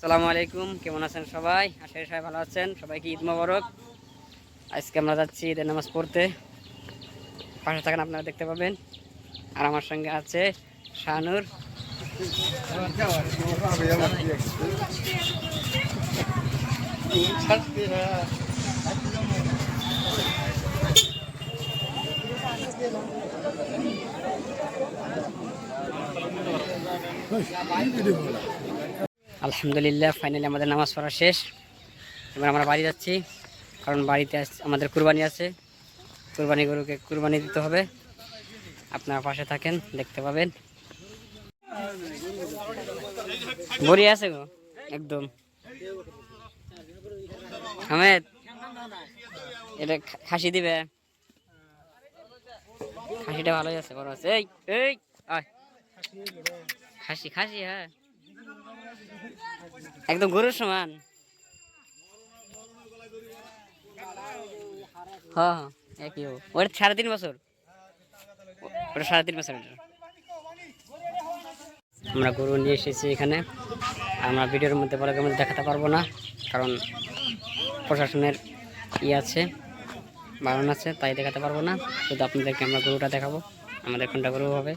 আসসালামু আলাইকুম, কেমন আছেন সবাই? আশা করি সবাই ভালো আছেন। সবাইকে ঈদ মোবারক। আজকে আমরা যাচ্ছি ঈদের নামাজ পড়তে। পাশে থাকেন, আপনারা দেখতে পাবেন। আর আমার সঙ্গে আছে শাহানুর। আলহামদুলিল্লাহ, ফাইনালি আমাদের নামাজ পড়া শেষ। এবার আমরা বাড়ি যাচ্ছি, কারণ বাড়িতে আমাদের কুরবানি আছে। কুরবানি গরুকে কুরবানি দিতে হবে। আপনারা পাশে থাকেন, দেখতে পাবেন। বড়ি আছে গো একদম। হামেদ, এটা খাসি দিবে। খাসিটা ভালোই আছে, বড় আছে। এই এই আয়, খাসি খাসি, হ্যাঁ একদম গরুর সমান। হ্যাঁ হ্যাঁ, একই ওটা 3.5 বছর। ওটা 3.5 বছর। আমরা গরু নিয়ে এসেছি এখানে। আমরা ভিডিওর মধ্যে বলার মধ্যে দেখাতে পারবো না, কারণ প্রশাসনের আছে, বারণ আছে, তাই দেখাতে পারবো না। শুধু আপনাদেরকে আমরা গরুটা দেখাবো। আমাদের কোনটা গরু হবে।